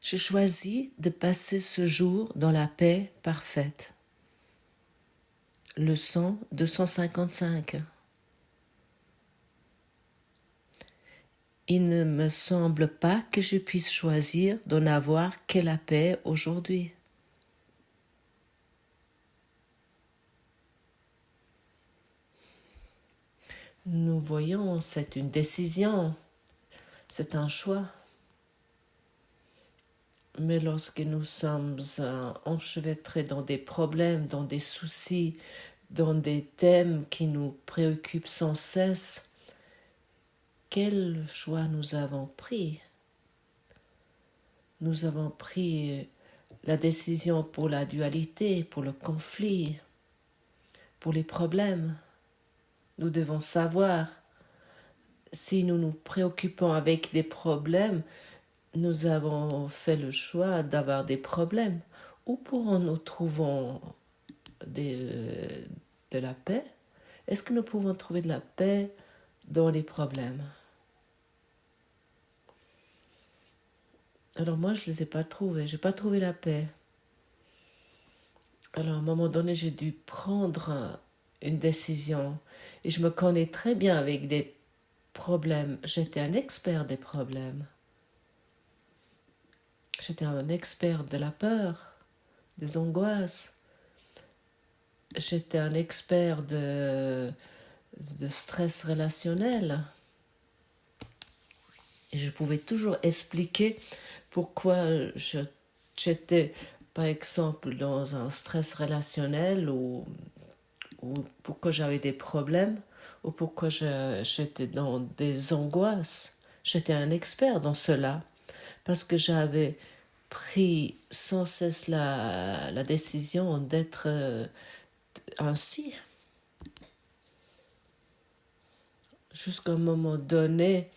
J'ai choisi de passer ce jour dans la paix parfaite. Leçon 255. Il ne me semble pas que je puisse choisir d'en avoir que la paix aujourd'hui. Nous voyons, c'est une décision, c'est un choix. Mais lorsque nous sommes enchevêtrés dans des problèmes, dans des soucis, dans des thèmes qui nous préoccupent sans cesse, quel choix nous avons pris? Nous avons pris la décision pour la dualité, pour le conflit, pour les problèmes. Nous devons savoir, si nous nous préoccupons avec des problèmes, nous avons fait le choix d'avoir des problèmes. Où pourrons-nous trouver de la paix? Est-ce que nous pouvons trouver de la paix dans les problèmes? Alors moi, je ne les ai pas trouvés. Je n'ai pas trouvé la paix. Alors à un moment donné, j'ai dû prendre une décision. Et je me connais très bien avec des problèmes. J'étais un expert des problèmes. J'étais un expert de la peur, des angoisses. J'étais un expert de stress relationnel. Et je pouvais toujours expliquer pourquoi j'étais, par exemple, dans un stress relationnel ou pourquoi j'avais des problèmes ou pourquoi j'étais dans des angoisses. J'étais un expert dans cela parce que j'avais pris sans cesse la décision d'être ainsi. Jusqu'à un moment donné,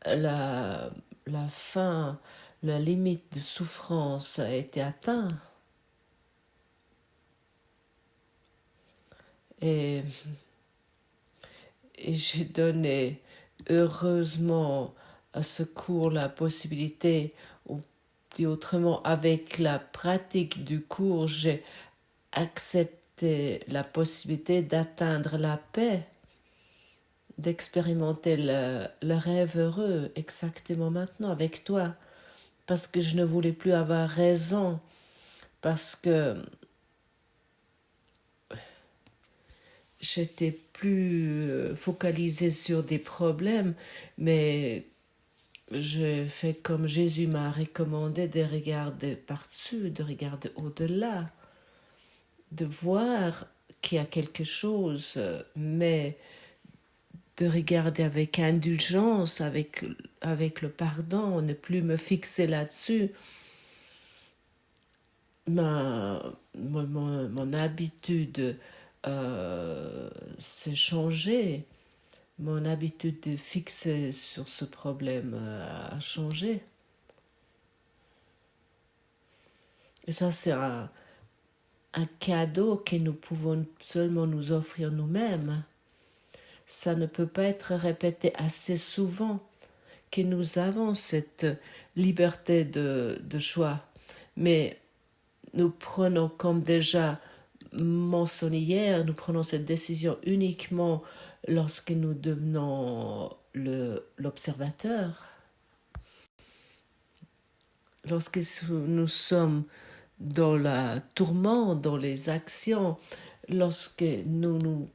la fin, la limite de souffrance a été atteinte. Et j'ai donné heureusement à ce cours la possibilité, ou dit autrement, avec la pratique du cours, j'ai accepté la possibilité d'atteindre la paix, d'expérimenter le rêve heureux exactement maintenant avec toi, parce que je ne voulais plus avoir raison, parce que j'étais plus focalisée sur des problèmes, mais je fais comme Jésus m'a recommandé de regarder par-dessus, de regarder au-delà, de voir qu'il y a quelque chose, mais de regarder avec indulgence, avec le pardon, ne plus me fixer là-dessus. Mon habitude s'est changée. Mon habitude de fixer sur ce problème a changé. Et ça, c'est un cadeau que nous pouvons seulement nous offrir nous-mêmes. Ça ne peut pas être répété assez souvent que nous avons cette liberté de choix. Mais nous prenons, comme déjà mentionné hier, nous prenons cette décision uniquement lorsque nous devenons l'observateur. Lorsque nous sommes dans la tourmente, dans les actions, lorsque nous nous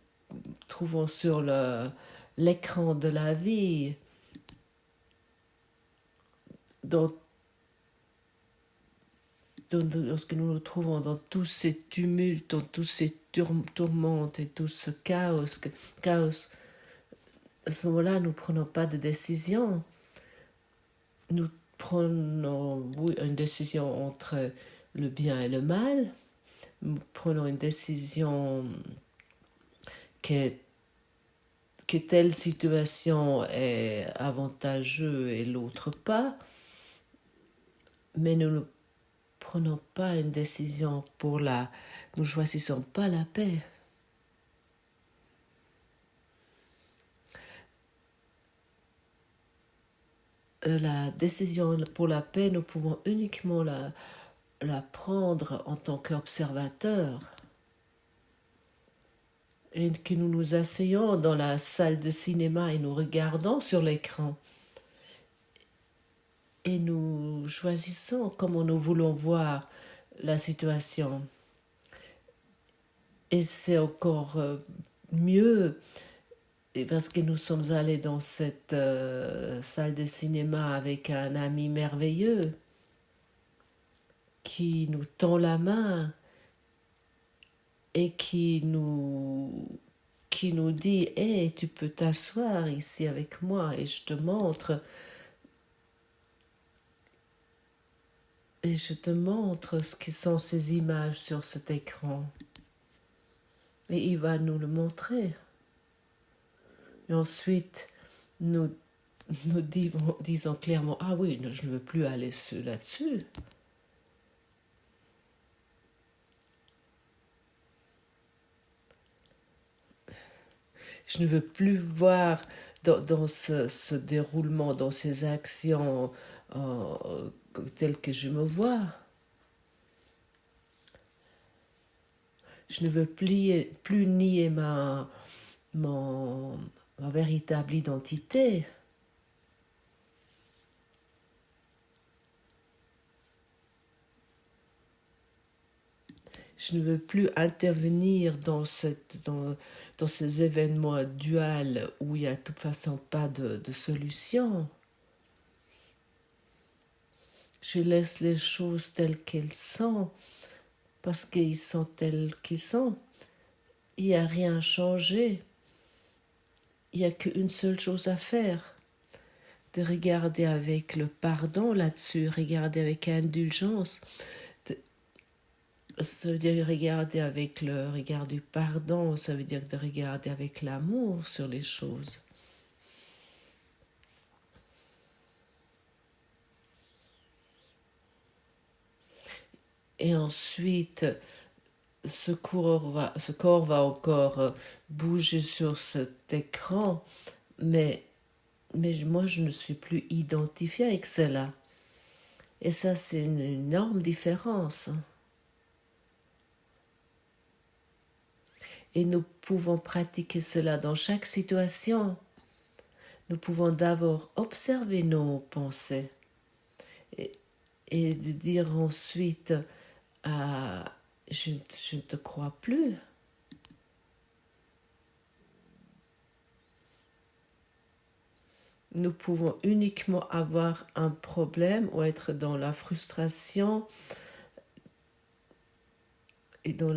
trouvons sur l'écran de la vie, lorsque nous nous trouvons dans tous ces tumultes, dans tous ces tourmentes et tout ce chaos, à ce moment-là, nous ne prenons pas de décision. Nous prenons une décision entre le bien et le mal. Nous prenons une décision que telle situation est avantageuse et l'autre pas. Mais nous ne prenons pas une décision nous choisissons pas la paix. la décision pour la paix, nous pouvons uniquement la prendre en tant qu'observateur. Et que nous nous asseyons dans la salle de cinéma et nous regardons sur l'écran. Et nous choisissons comment nous voulons voir la situation. Et c'est encore mieux parce que nous sommes allés dans cette salle de cinéma avec un ami merveilleux qui nous tend la main et qui nous dit « Hey, tu peux t'asseoir ici avec moi et je te montre ce qui sont ces images sur cet écran. » Et il va nous le montrer. Et ensuite, nous disons clairement « Ah oui, je ne veux plus aller là-dessus. » Je ne veux plus voir dans ce déroulement, dans ces actions telles que je me vois. Je ne veux plus nier ma véritable identité. Je ne veux plus intervenir dans ces événements duals où il n'y a de toute façon pas de solution. Je laisse les choses telles qu'elles sont, parce qu'ils sont tels qu'ils sont. Il n'y a rien à changer. Il n'y a qu'une seule chose à faire, de regarder avec le pardon là-dessus, regarder avec indulgence. Ça veut dire regarder avec le regard du pardon, ça veut dire de regarder avec l'amour sur les choses. Et ensuite, ce corps va encore bouger sur cet écran, mais moi je ne suis plus identifiée avec cela. Et ça, c'est une énorme différence. Et nous pouvons pratiquer cela dans chaque situation. Nous pouvons d'abord observer nos pensées et de dire ensuite je ne te crois plus. Nous pouvons uniquement avoir un problème ou être dans la frustration et dans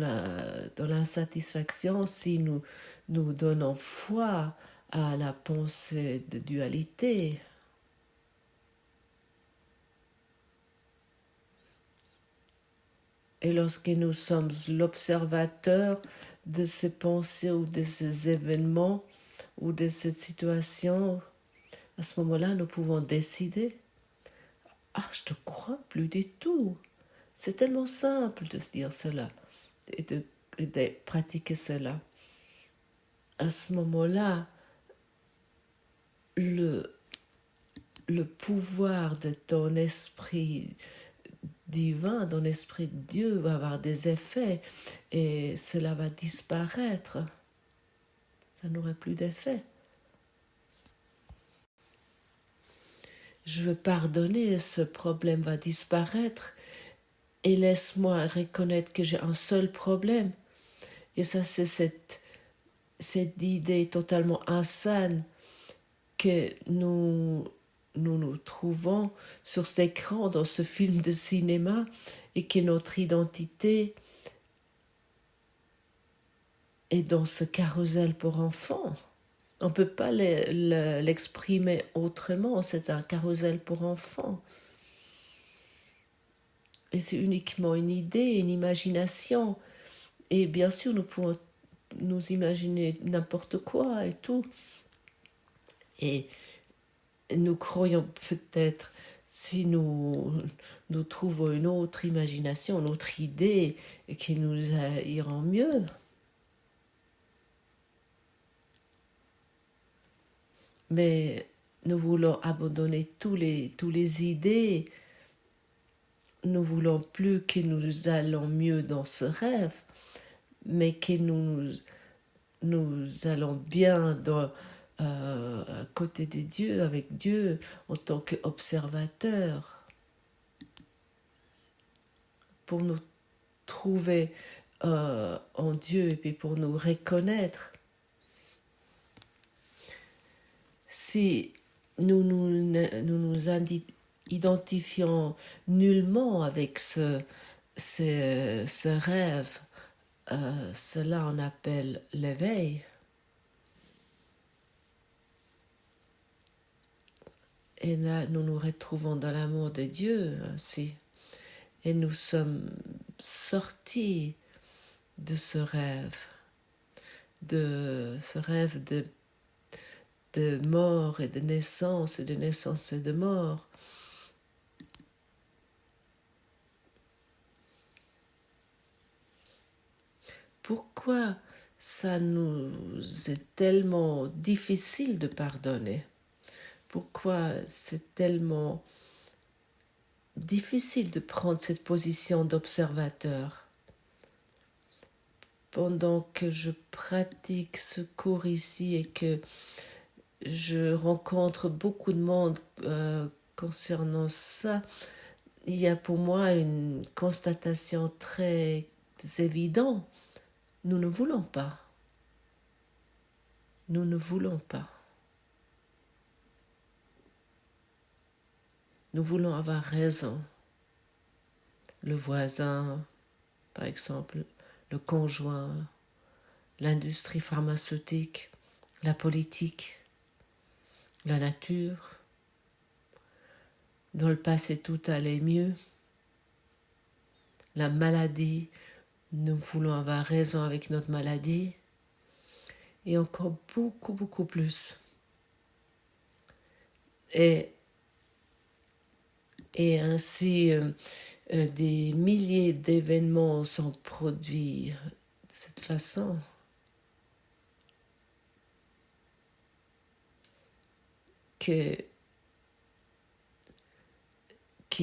l'insatisfaction si nous donnons foi à la pensée de dualité. Et lorsque nous sommes l'observateur de ces pensées ou de ces événements ou de cette situation, à ce moment-là, nous pouvons décider « Ah, je te crois plus du tout ». C'est tellement simple de se dire cela et de pratiquer cela. À ce moment-là, le pouvoir de ton esprit divin, ton esprit de Dieu va avoir des effets et cela va disparaître. Ça n'aurait plus d'effet. Je veux pardonner, ce problème va disparaître et laisse-moi reconnaître que j'ai un seul problème. Et ça, c'est cette idée totalement insane que nous trouvons sur cet écran, dans ce film de cinéma, et que notre identité est dans ce carrousel pour enfants. On ne peut pas l'exprimer autrement, c'est un carrousel pour enfants. Et c'est uniquement une idée, une imagination. Et bien sûr, nous pouvons nous imaginer n'importe quoi et tout. Et nous croyons peut-être, si nous trouvons une autre imagination, une autre idée qui nous ira mieux. Mais nous voulons abandonner tous les idées. Nous voulons plus que nous allons mieux dans ce rêve, mais que nous allons bien à côté de Dieu, avec Dieu, en tant qu'observateurs, pour nous trouver en Dieu et puis pour nous reconnaître. Si nous identifions nullement avec ce rêve, cela on appelle l'éveil. Et là, nous nous retrouvons dans l'amour de Dieu ainsi. Et nous sommes sortis de ce rêve de mort et de naissance et de mort. Pourquoi ça nous est tellement difficile de pardonner? Pourquoi c'est tellement difficile de prendre cette position d'observateur? Pendant que je pratique ce cours ici et que je rencontre beaucoup de monde concernant ça, il y a pour moi une constatation très évidente. Nous ne voulons pas. Nous ne voulons pas. Nous voulons avoir raison. Le voisin, par exemple, le conjoint, l'industrie pharmaceutique, la politique, la nature. Dans le passé, tout allait mieux. La maladie, nous voulons avoir raison avec notre maladie. Et encore beaucoup, beaucoup plus. Et ainsi, des milliers d'événements sont produits de cette façon. Qui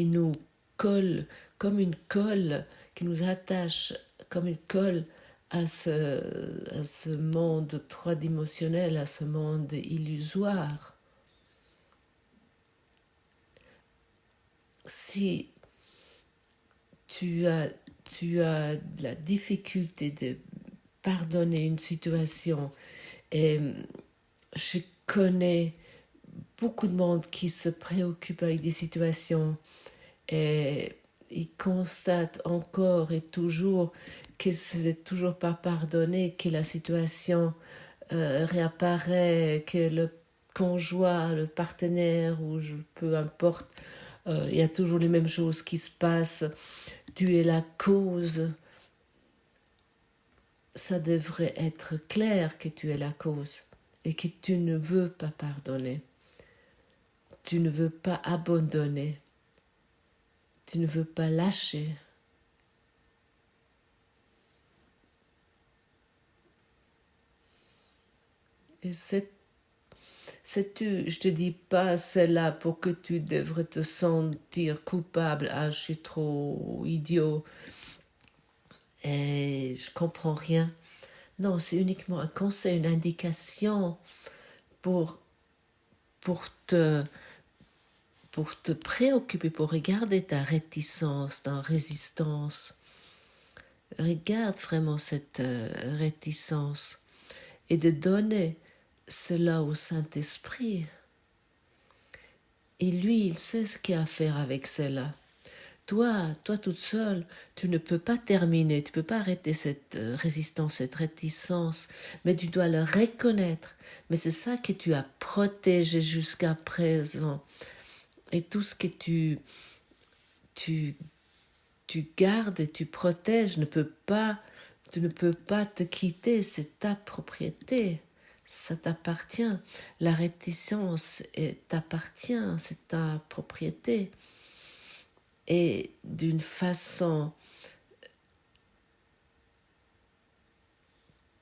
nous colle comme une colle, qui nous attache comme une colle à ce monde trois-dimensionnel, à ce monde illusoire. Si tu as la difficulté de pardonner une situation, et je connais beaucoup de monde qui se préoccupe avec des situations et ils constatent encore et toujours que c'est toujours pas pardonné, que la situation réapparaît, que le conjoint, le partenaire ou peu importe, il y a toujours les mêmes choses qui se passent. Tu es la cause. Ça devrait être clair que tu es la cause et que tu ne veux pas pardonner. Tu ne veux pas abandonner. Tu ne veux pas lâcher. Et je te dis pas cela pour que tu devrais te sentir coupable. Ah, je suis trop idiot. Et je comprends rien. Non, c'est uniquement un conseil, une indication pour te préoccuper, pour regarder ta réticence, ta résistance. Regarde vraiment cette réticence et de donner cela au Saint-Esprit. Et lui, il sait ce qu'il y a à faire avec cela. Toi toute seule, tu ne peux pas terminer, tu ne peux pas arrêter cette résistance, cette réticence, mais tu dois le reconnaître. Mais c'est ça que tu as protégé jusqu'à présent. Et tout ce que tu gardes et tu protèges tu ne peux pas te quitter, c'est ta propriété. Ça t'appartient. La réticence t'appartient, c'est ta propriété. Et d'une façon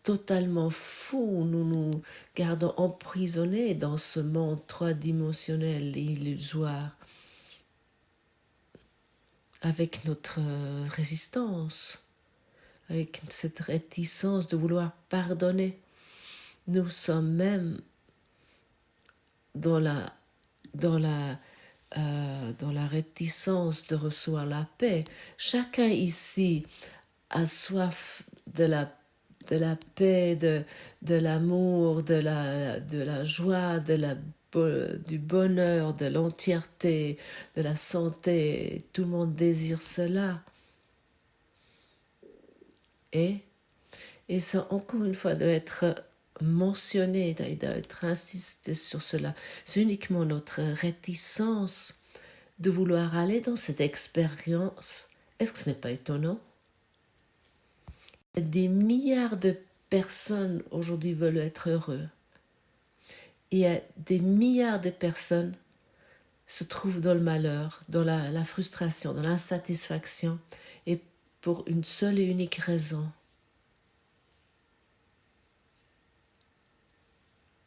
totalement fous, nous nous gardons emprisonnés dans ce monde trois-dimensionnel et illusoire avec notre résistance, avec cette réticence de vouloir pardonner. Nous sommes même dans la réticence de recevoir la paix. Chacun ici a soif de la paix, de l'amour, de la joie, du bonheur, de l'entièreté, de la santé. Tout le monde désire cela. Et ça, encore une fois, doit être mentionné, il doit être insisté sur cela. C'est uniquement notre réticence de vouloir aller dans cette expérience. Est-ce que ce n'est pas étonnant? Des milliards de personnes aujourd'hui veulent être heureux. Il y a des milliards de personnes se trouvent dans le malheur, dans la frustration, dans l'insatisfaction, et pour une seule et unique raison.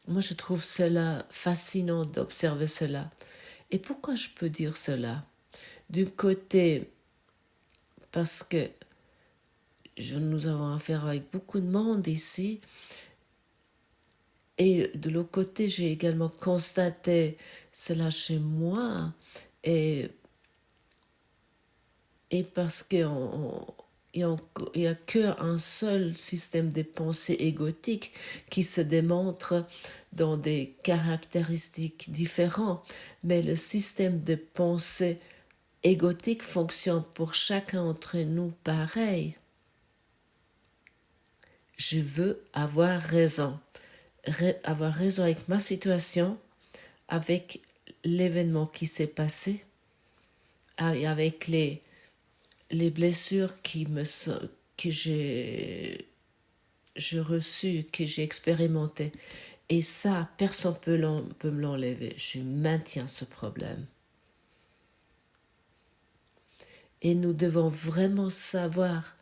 Moi, je trouve cela fascinant d'observer cela. Et pourquoi je peux dire cela? D'un côté, parce que nous avons affaire avec beaucoup de monde ici, et de l'autre côté, j'ai également constaté cela chez moi, et parce qu'il n'y a qu'un seul système de pensée égotique qui se démontre dans des caractéristiques différentes, mais le système de pensée égotique fonctionne pour chacun d'entre nous pareil. Je veux avoir raison. Avoir raison avec ma situation, avec l'événement qui s'est passé, avec les blessures que j'ai reçues, que j'ai expérimentées. Et ça, personne ne peut me l'enlever. Je maintiens ce problème. Et nous devons vraiment savoir,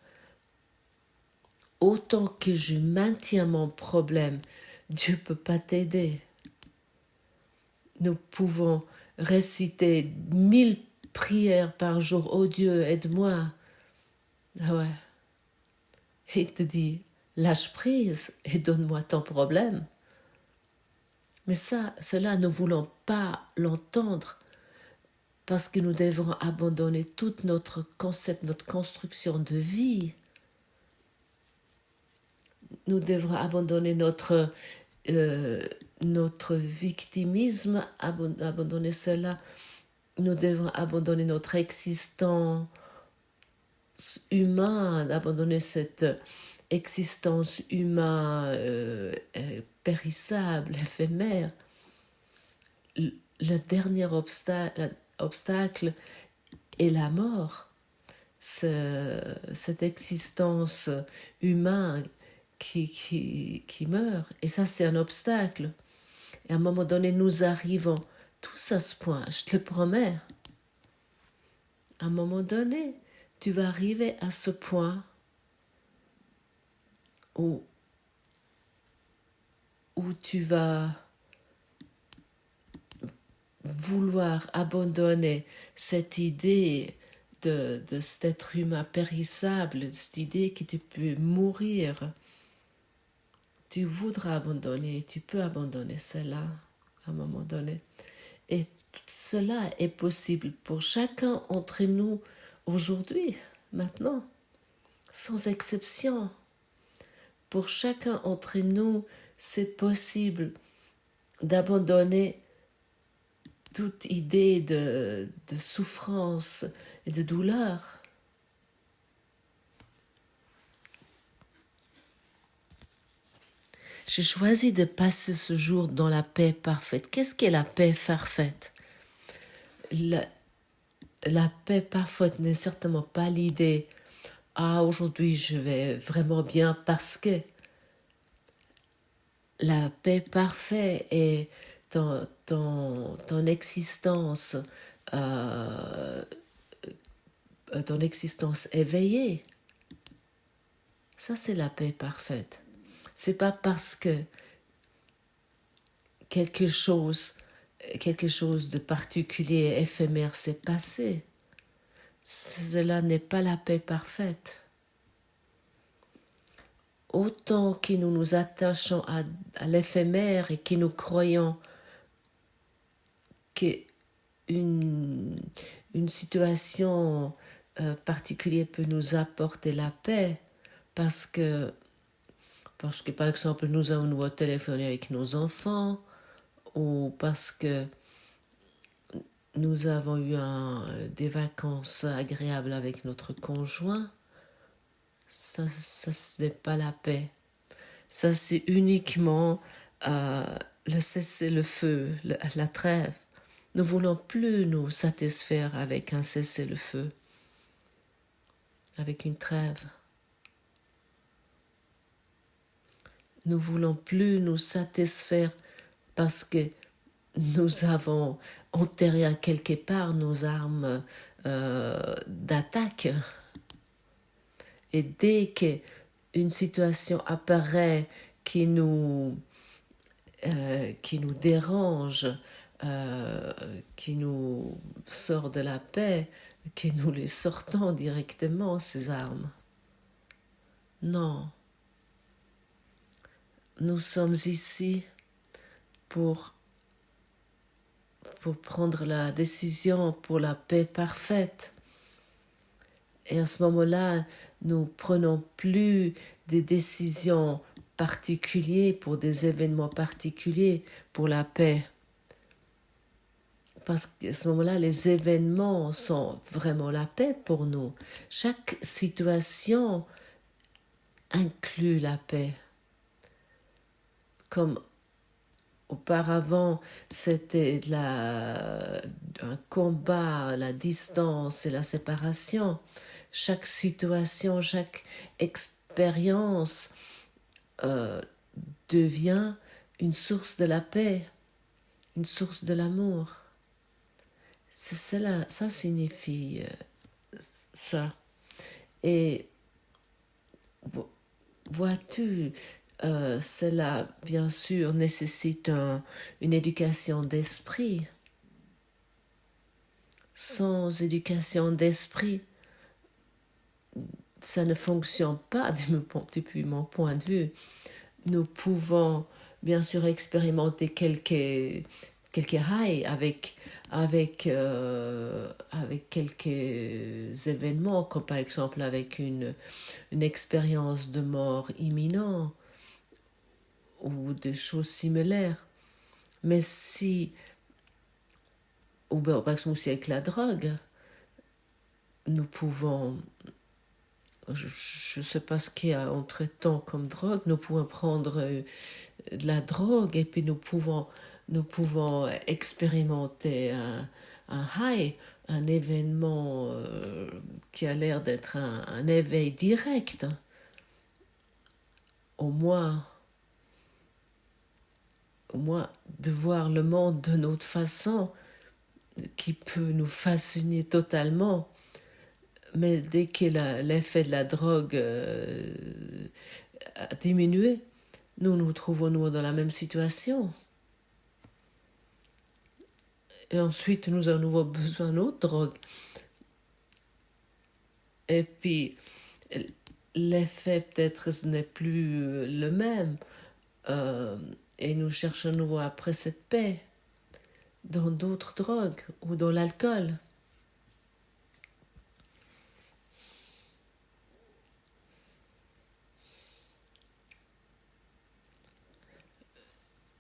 autant que je maintiens mon problème, Dieu ne peut pas t'aider. Nous pouvons réciter 1000 prières par jour. Oh Dieu, aide-moi. Ah ouais. Il te dit, lâche prise et donne-moi ton problème. Mais cela, nous ne voulons pas l'entendre parce que nous devons abandonner tout notre concept, notre construction de vie. Nous devons abandonner notre victimisme, abandonner cela. Nous devons abandonner notre existence humaine, abandonner cette existence humaine périssable, éphémère. Le dernier obstacle est la mort. Cette existence humaine qui meurt. Et ça, c'est un obstacle. Et à un moment donné, nous arrivons tous à ce point, je te le promets. À un moment donné, tu vas arriver à ce point où tu vas vouloir abandonner cette idée de cet être humain périssable, cette idée que tu peux mourir. Tu voudras abandonner, tu peux abandonner cela à un moment donné. Et cela est possible pour chacun d'entre nous aujourd'hui, maintenant, sans exception. Pour chacun d'entre nous, c'est possible d'abandonner toute idée de souffrance et de douleur. J'ai choisi de passer ce jour dans la paix parfaite. Qu'est-ce qu'est la paix parfaite? La paix parfaite n'est certainement pas l'idée « Ah, aujourd'hui je vais vraiment bien » parce que la paix parfaite est ton existence éveillée. Ça, c'est la paix parfaite. C'est pas parce que quelque chose de particulier, éphémère s'est passé. Cela n'est pas la paix parfaite. Autant que nous nous attachons à l'éphémère et que nous croyons qu'une situation particulière peut nous apporter la paix, parce que par exemple nous avons un nouveau téléphone avec nos enfants, ou parce que nous avons eu des vacances agréables avec notre conjoint, ça ce n'est pas la paix. Ça c'est uniquement le cessez-le-feu, la trêve. Nous ne voulons plus nous satisfaire avec un cessez-le-feu, avec une trêve. Nous ne voulons plus nous satisfaire parce que nous avons enterré à quelque part nos armes d'attaque. Et dès qu'une situation apparaît qui nous dérange, qui nous sort de la paix, que nous les sortons directement, ces armes. Non. Nous sommes ici pour prendre la décision pour la paix parfaite. Et à ce moment-là, nous prenons plus des décisions particulières pour des événements particuliers pour la paix. Parce qu'à ce moment-là, les événements sont vraiment la paix pour nous. Chaque situation inclut la paix. Comme auparavant, c'était un combat, la distance et la séparation. Chaque situation, chaque expérience devient une source de la paix, une source de l'amour. Ça signifie ça. Et vois-tu, cela, bien sûr, nécessite une éducation d'esprit. Sans éducation d'esprit, ça ne fonctionne pas depuis mon point de vue. Nous pouvons, bien sûr, expérimenter quelques highs avec quelques événements, comme par exemple avec une expérience de mort imminente, ou des choses similaires. Mais ou par exemple aussi avec la drogue, nous pouvons, je ne sais pas ce qu'il y a entre-temps comme drogue, nous pouvons prendre de la drogue et puis nous pouvons expérimenter un high, un événement qui a l'air d'être un éveil direct. Au moins de voir le monde d'une autre façon qui peut nous fasciner totalement. Mais dès que l'effet de la drogue a diminué, nous trouvons dans la même situation. Et ensuite, nous avons nouveau besoin d'autres drogues. Et puis, l'effet peut-être ce n'est plus le même. Et nous cherchons à nouveau après cette paix dans d'autres drogues ou dans l'alcool.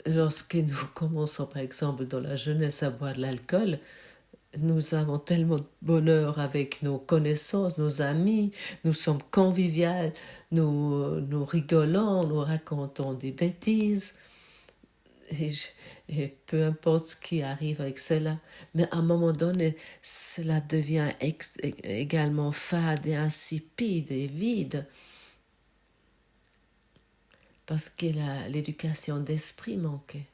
Lorsque nous commençons par exemple dans la jeunesse à boire de l'alcool, nous avons tellement de bonheur avec nos connaissances, nos amis, nous sommes conviviales, nous rigolons, nous racontons des bêtises. Et peu importe ce qui arrive avec cela, mais à un moment donné, cela devient également fade et insipide et vide, parce que l'éducation d'esprit manquait.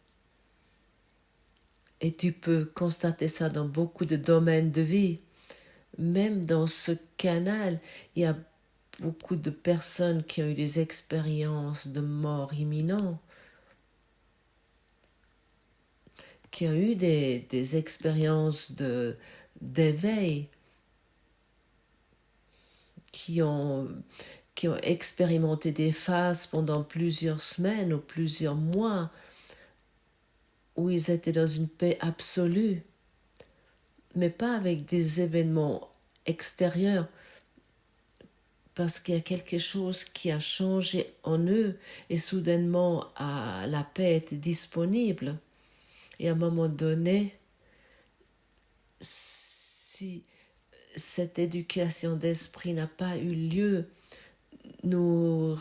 Et tu peux constater ça dans beaucoup de domaines de vie. Même dans ce canal, il y a beaucoup de personnes qui ont eu des expériences de mort imminente, qui ont eu des expériences d'éveil, qui ont expérimenté des phases pendant plusieurs semaines ou plusieurs mois où ils étaient dans une paix absolue, mais pas avec des événements extérieurs, parce qu'il y a quelque chose qui a changé en eux et soudainement la paix était disponible. Et à un moment donné, si cette éducation d'esprit n'a pas eu lieu, nous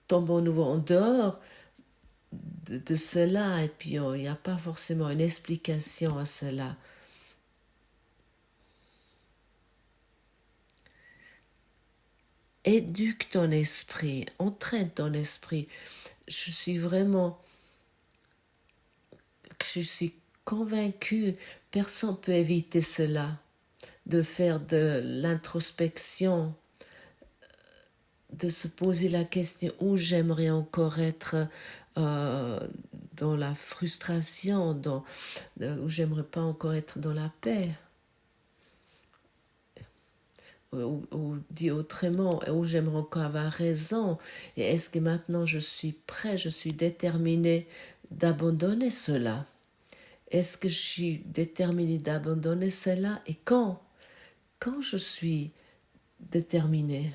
tombons nouveau en dehors de cela, et puis il n'y a pas forcément une explication à cela. Éduque ton esprit, entraîne ton esprit. Je suis convaincue, personne ne peut éviter cela, de faire de l'introspection, de se poser la question où j'aimerais encore être dans la frustration, où j'aimerais pas encore être dans la paix. Ou dit autrement, où j'aimerais encore avoir raison, et est-ce que maintenant je suis prêt, je suis déterminé d'abandonner cela? Est-ce que je suis déterminé d'abandonner cela, et quand je suis déterminé?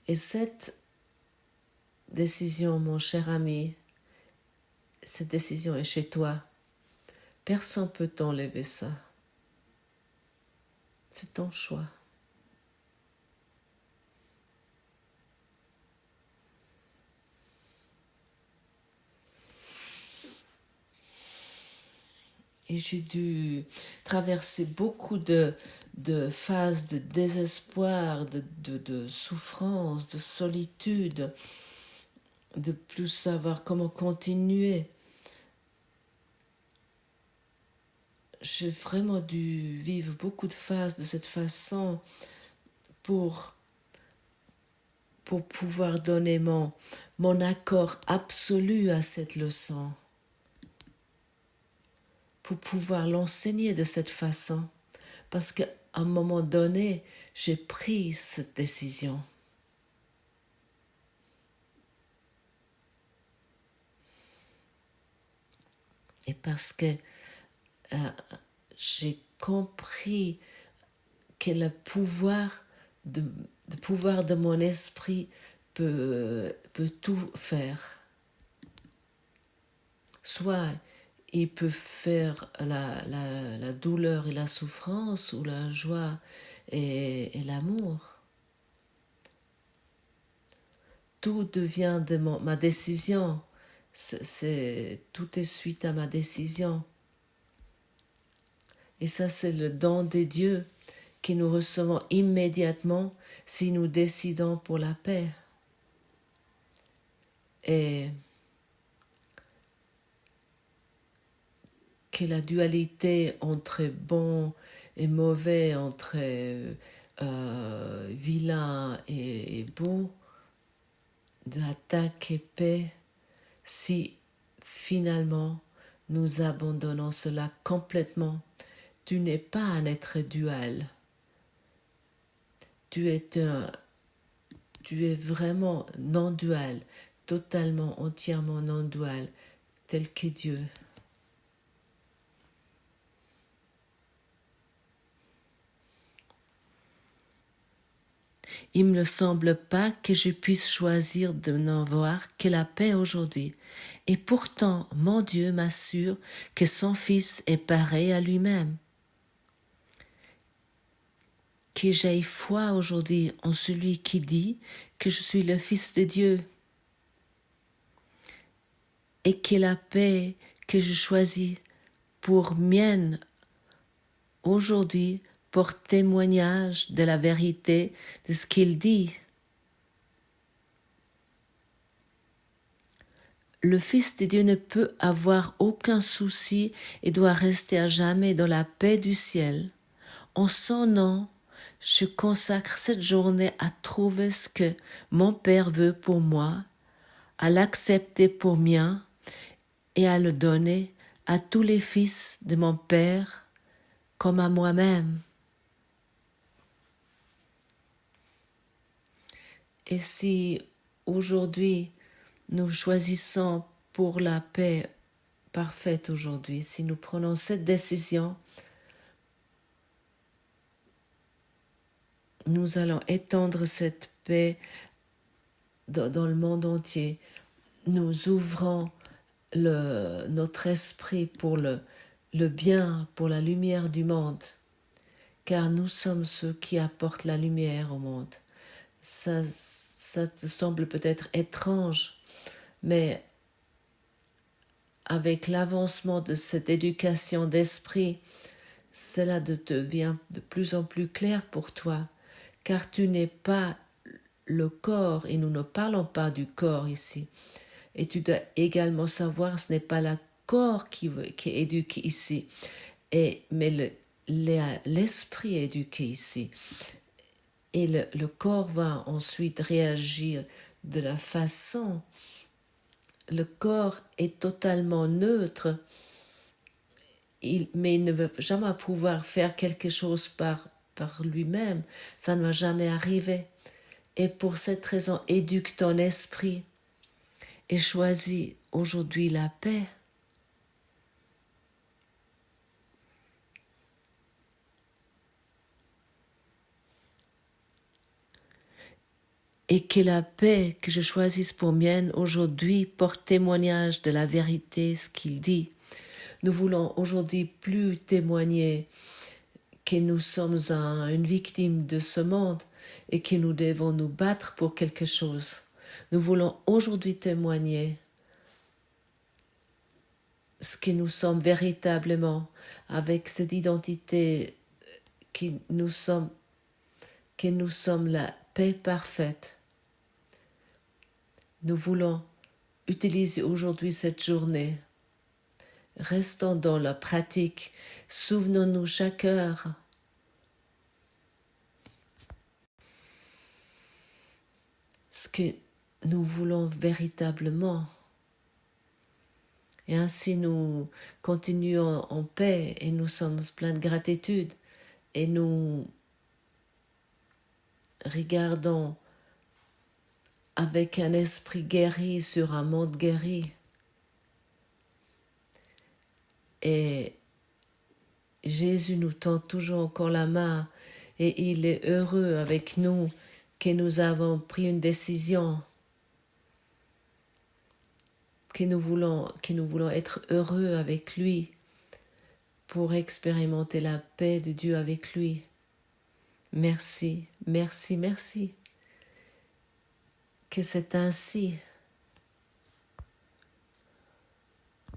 Et cette décision, mon cher ami, cette décision est chez toi. Personne ne peut t'enlever ça. C'est ton choix. Et j'ai dû traverser beaucoup de phases de désespoir, de souffrance, de solitude, de plus savoir comment continuer. J'ai vraiment dû vivre beaucoup de phases de cette façon pour pouvoir donner mon accord absolu à cette leçon, pour pouvoir l'enseigner de cette façon, parce qu'à un moment donné, j'ai pris cette décision. Et parce que j'ai compris que le pouvoir de mon esprit peut tout faire. Soit il peut faire la douleur et la souffrance, ou la joie et l'amour. Tout devient de ma décision. Tout est suite à ma décision. Et ça, c'est le don des dieux que nous recevons immédiatement si nous décidons pour la paix. Et que la dualité entre bon et mauvais, entre vilain et beau, d'attaque et paix, si finalement nous abandonnons cela complètement, tu n'es pas un être dual. Tu es vraiment non-dual, totalement, entièrement non-dual, tel qu'est Dieu. Il ne me semble pas que je puisse choisir de n'avoir que la paix aujourd'hui. Et pourtant, mon Dieu m'assure que son Fils est pareil à lui-même. Que j'aie foi aujourd'hui en celui qui dit que je suis le Fils de Dieu. Et que la paix que je choisis pour mienne aujourd'hui porte témoignage de la vérité de ce qu'il dit. Le Fils de Dieu ne peut avoir aucun souci et doit rester à jamais dans la paix du ciel. En son nom, je consacre cette journée à trouver ce que mon Père veut pour moi, à l'accepter pour mien et à le donner à tous les fils de mon Père comme à moi-même. Et si aujourd'hui nous choisissons pour la paix parfaite aujourd'hui, si nous prenons cette décision, nous allons étendre cette paix dans le monde entier. Nous ouvrons notre esprit pour le bien, pour la lumière du monde, car nous sommes ceux qui apportent la lumière au monde. Ça te semble peut-être étrange, mais avec l'avancement de cette éducation d'esprit, cela devient de plus en plus clair pour toi, car tu n'es pas le corps, et nous ne parlons pas du corps ici. Et tu dois également savoir, ce n'est pas le corps qui éduque ici, mais l'esprit est éduqué ici. Et le corps va ensuite réagir de la façon. Le corps est totalement neutre, mais il ne veut jamais pouvoir faire quelque chose par lui-même. Ça ne va jamais arriver. Et pour cette raison, éduque ton esprit et choisis aujourd'hui la paix. Et que la paix que je choisisse pour mienne aujourd'hui porte témoignage de la vérité, ce qu'il dit. Nous voulons aujourd'hui plus témoigner que nous sommes une victime de ce monde et que nous devons nous battre pour quelque chose. Nous voulons aujourd'hui témoigner ce que nous sommes véritablement, avec cette identité que nous sommes la paix parfaite. Nous voulons utiliser aujourd'hui cette journée. Restons dans la pratique. Souvenons-nous chaque heure ce que nous voulons véritablement. Et ainsi nous continuons en paix et nous sommes pleins de gratitude et nous regardons avec un esprit guéri sur un monde guéri. Et Jésus nous tend toujours encore la main et il est heureux avec nous que nous avons pris une décision, que nous voulons être heureux avec lui pour expérimenter la paix de Dieu avec lui. Merci, merci, merci. Que c'est ainsi